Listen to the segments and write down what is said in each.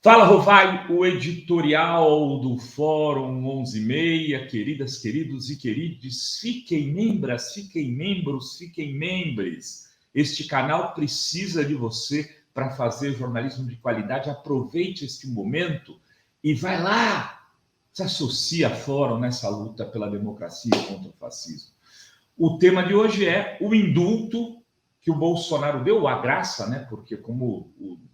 Fala, Rovai, o editorial do Fórum 11:30. Queridas, queridos e querides, fiquem membras, fiquem membros, fiquem membres. Este canal precisa de você para fazer jornalismo de qualidade. Aproveite este momento e vai lá, se associa ao Fórum nessa luta pela democracia contra o fascismo. O tema de hoje é o indulto que o Bolsonaro deu, a graça, né? Porque como o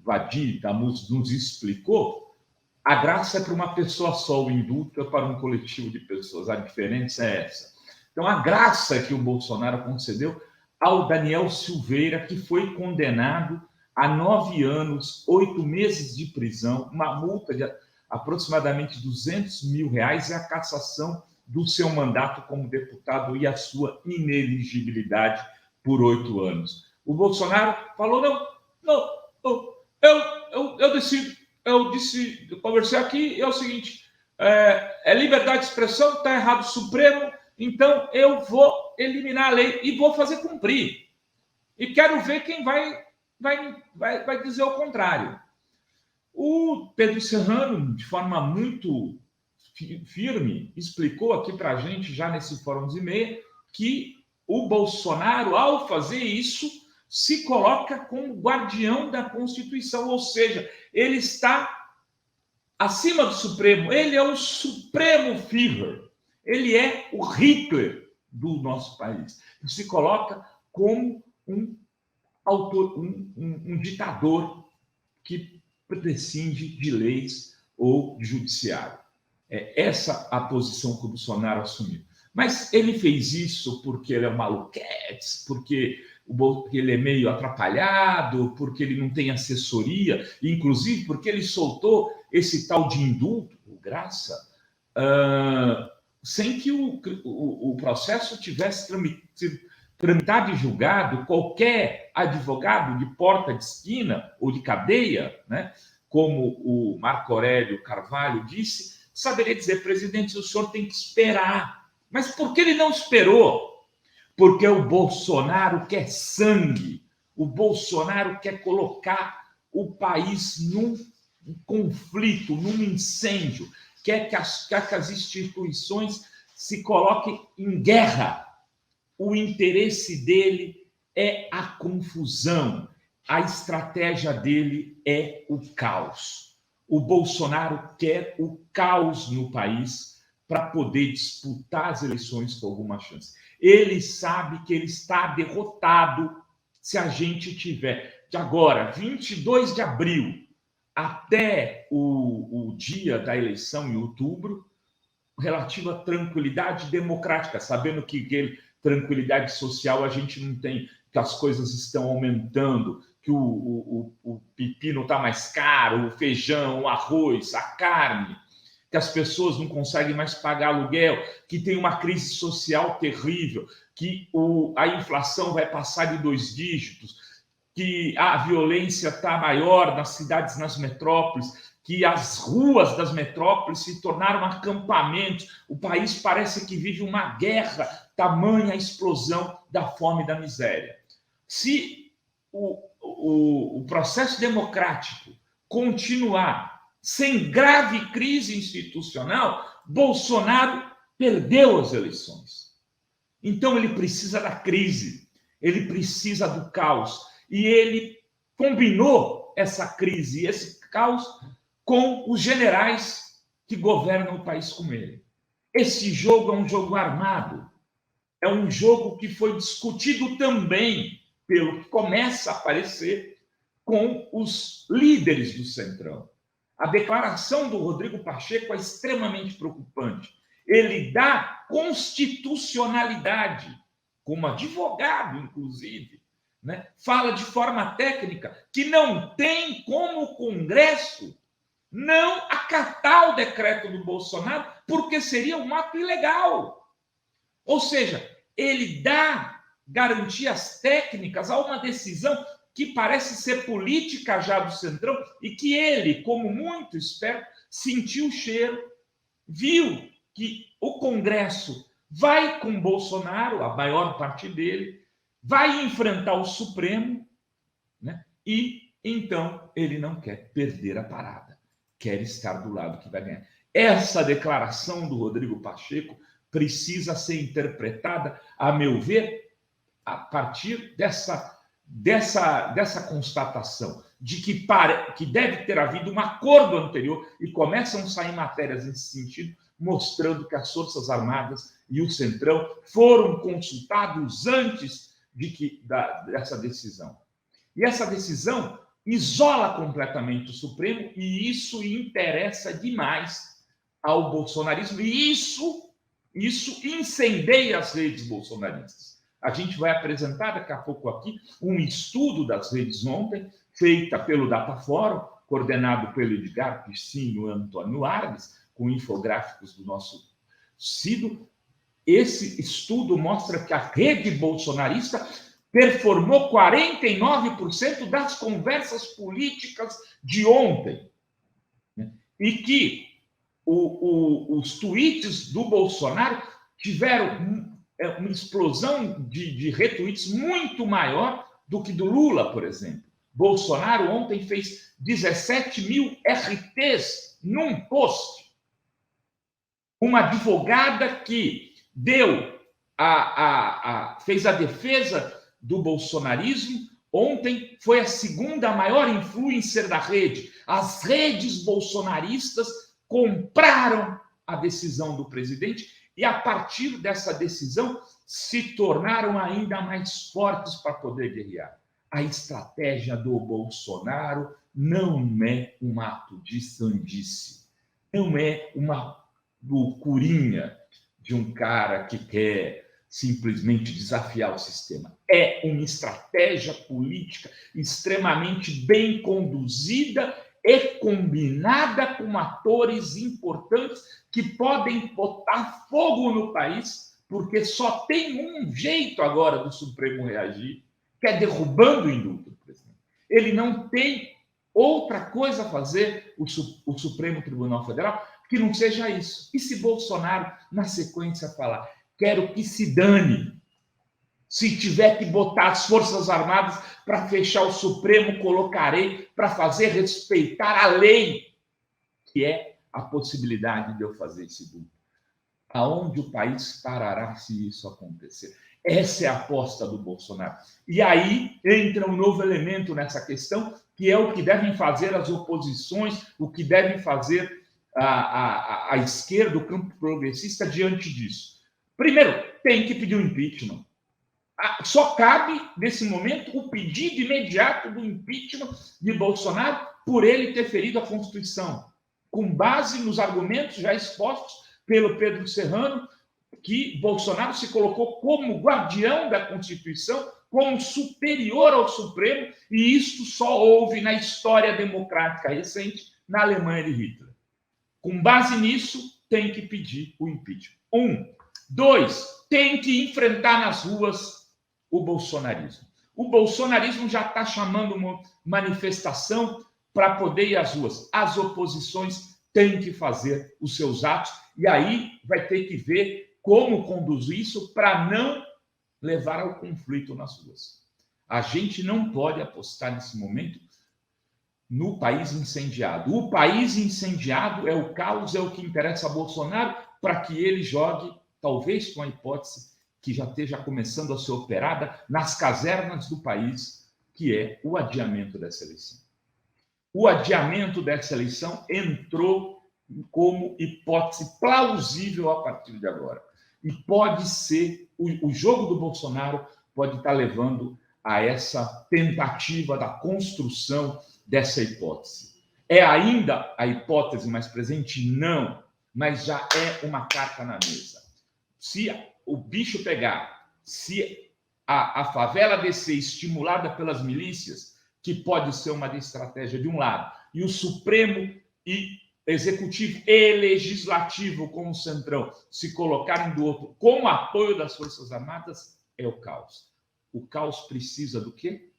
Vadir nos explicou, a graça é para uma pessoa só, o indulto é para um coletivo de pessoas. A diferença é essa. Então, a graça que o Bolsonaro concedeu ao Daniel Silveira, que foi condenado a 9 anos, 8 meses de prisão, uma multa de aproximadamente R$200 mil e a cassação do seu mandato como deputado e a sua ineligibilidade por 8 anos. O Bolsonaro falou, não, eu decido, eu conversei aqui, é o seguinte, é liberdade de expressão, está errado o Supremo, então eu vou eliminar a lei e vou fazer cumprir. E quero ver quem vai dizer o contrário. O Pedro Serrano, de forma muito firme, explicou aqui para a gente, já nesse Fórum 11:30, que o Bolsonaro, ao fazer isso, se coloca como guardião da Constituição, ou seja, ele está acima do Supremo, ele é o Supremo Führer, ele é o Hitler do nosso país. Ele se coloca como um ditador que prescinde de leis ou de judiciário. É essa a posição que o Bolsonaro assumiu. Mas ele fez isso porque ele é um maluquete, porque ele é meio atrapalhado, porque ele não tem assessoria, inclusive porque ele soltou esse tal de indulto, graça, sem que o processo tivesse tramitado e julgado. Qualquer advogado de porta de esquina ou de cadeia, né, como o Marco Aurélio Carvalho disse, saberia dizer, presidente, o senhor tem que esperar. Mas por que ele não esperou? Porque o Bolsonaro quer sangue, o Bolsonaro quer colocar o país num conflito, num incêndio, quer que as instituições se coloquem em guerra. O interesse dele é a confusão, a estratégia dele é o caos. O Bolsonaro quer o caos no país para poder disputar as eleições com alguma chance. Ele sabe que ele está derrotado se a gente tiver, de agora, 22 de abril, até o dia da eleição, em outubro, relativa tranquilidade democrática, sabendo que tranquilidade social a gente não tem, que as coisas estão aumentando, que o pepino está mais caro, o feijão, o arroz, a carne, que as pessoas não conseguem mais pagar aluguel, que tem uma crise social terrível, que a inflação vai passar de 2 dígitos, que a violência está maior nas cidades, nas metrópoles, que as ruas das metrópoles se tornaram acampamentos. O país parece que vive uma guerra, tamanha a explosão da fome e da miséria. Se o processo democrático continuar sem grave crise institucional, Bolsonaro perdeu as eleições. Então ele precisa da crise, ele precisa do caos, e ele combinou essa crise, esse caos, com os generais que governam o país com ele. Esse jogo é um jogo armado, é um jogo que foi discutido também, pelo que começa a aparecer, com os líderes do Centrão. A declaração do Rodrigo Pacheco é extremamente preocupante. Ele dá constitucionalidade, como advogado, inclusive, né? Fala de forma técnica que não tem como o Congresso não acatar o decreto do Bolsonaro, porque seria um ato ilegal. Ou seja, ele dá garantias técnicas a uma decisão que parece ser política já do Centrão e que ele, como muito esperto, sentiu o cheiro, viu que o Congresso vai com Bolsonaro, a maior parte dele, vai enfrentar o Supremo, né? E Então, ele não quer perder a parada, quer estar do lado que vai ganhar. Essa declaração do Rodrigo Pacheco precisa ser interpretada, a meu ver, a partir dessa constatação de que deve ter havido um acordo anterior, e começam a sair matérias nesse sentido, mostrando que as Forças Armadas e o Centrão foram consultados antes dessa decisão. E essa decisão isola completamente o Supremo, e isso interessa demais ao bolsonarismo, e isso incendeia as redes bolsonaristas. A gente vai apresentar daqui a pouco aqui um estudo das redes ontem, feita pelo Dataforum, coordenado pelo Edgar Piscino e Antônio Arves, com infográficos do nosso Cido. Esse estudo mostra que a rede bolsonarista performou 49% das conversas políticas de ontem. E que os tweets do Bolsonaro tiveram uma explosão de retweets muito maior do que do Lula, por exemplo. Bolsonaro ontem fez 17 mil RTs num post. Uma advogada que fez a defesa do bolsonarismo, ontem foi a segunda maior influencer da rede. As redes bolsonaristas compraram a decisão do presidente e, a partir dessa decisão, se tornaram ainda mais fortes para poder guerrear. A estratégia do Bolsonaro não é um ato de sandice, não é uma loucurinha de um cara que quer simplesmente desafiar o sistema. É uma estratégia política extremamente bem conduzida e combinada com atores importantes que podem botar fogo no país, porque só tem um jeito agora do Supremo reagir, que é derrubando o indulto do presidente. Ele não tem outra coisa a fazer, o Supremo Tribunal Federal, que não seja isso. E se Bolsonaro, na sequência, falar: quero que se dane, se tiver que botar as Forças Armadas para fechar o Supremo, colocarei para fazer respeitar a lei, que é a possibilidade de eu fazer esse bulto. Aonde o país parará se isso acontecer? Essa é a aposta do Bolsonaro. E aí entra um novo elemento nessa questão, que é o que devem fazer as oposições, o que devem fazer a esquerda, o campo progressista, diante disso. Primeiro, tem que pedir o impeachment. Só cabe, nesse momento, o pedido imediato do impeachment de Bolsonaro por ele ter ferido a Constituição, com base nos argumentos já expostos pelo Pedro Serrano, que Bolsonaro se colocou como guardião da Constituição, como superior ao Supremo, e isto só houve na história democrática recente, na Alemanha de Hitler. Com base nisso, tem que pedir o impeachment. 1. 2. Tem que enfrentar nas ruas o bolsonarismo. O bolsonarismo já está chamando uma manifestação para poder ir às ruas. As oposições têm que fazer os seus atos, e aí vai ter que ver como conduzir isso para não levar ao conflito nas ruas. A gente não pode apostar nesse momento no país incendiado. O país incendiado é o caos, é o que interessa a Bolsonaro, para que ele jogue, talvez com a hipótese que já esteja começando a ser operada nas casernas do país, que é o adiamento dessa eleição. O adiamento dessa eleição entrou como hipótese plausível a partir de agora. E pode ser, o jogo do Bolsonaro pode estar levando a essa tentativa da construção dessa hipótese. É ainda a hipótese mais presente? Não, mas já é uma carta na mesa. Se o bicho pegar, se a favela descer estimulada pelas milícias, que pode ser uma estratégia de um lado, e o Supremo e Executivo e Legislativo, como o Centrão, se colocarem do outro, com o apoio das Forças Armadas, é o caos. O caos precisa do quê?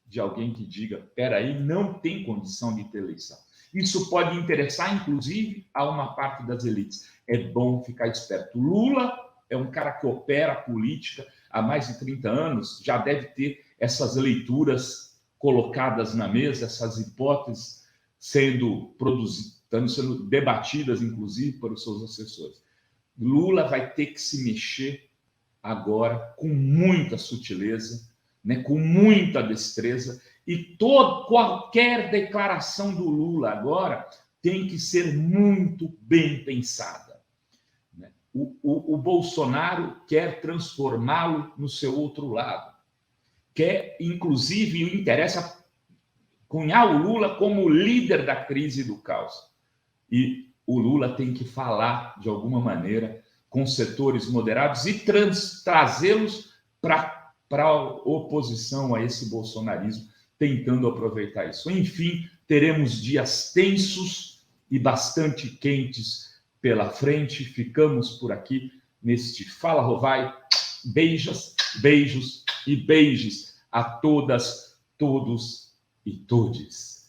De alguém que diga: peraí, não tem condição de ter eleição. Isso pode interessar, inclusive, a uma parte das elites. É bom ficar esperto. Lula é um cara que opera a política há mais de 30 anos, já deve ter essas leituras colocadas na mesa, essas hipóteses sendo debatidas, inclusive, por seus assessores. Lula vai ter que se mexer agora com muita sutileza, né, com muita destreza, e qualquer declaração do Lula agora tem que ser muito bem pensada. Né? O Bolsonaro quer transformá-lo no seu outro lado, quer, inclusive, interessa cunhar o Lula como líder da crise do caos. E o Lula tem que falar, de alguma maneira, com setores moderados e trazê-los para a oposição a esse bolsonarismo, tentando aproveitar isso. Enfim, teremos dias tensos e bastante quentes pela frente. Ficamos por aqui neste Fala Rovai. Beijos, beijos e beijos a todas, todos e todes.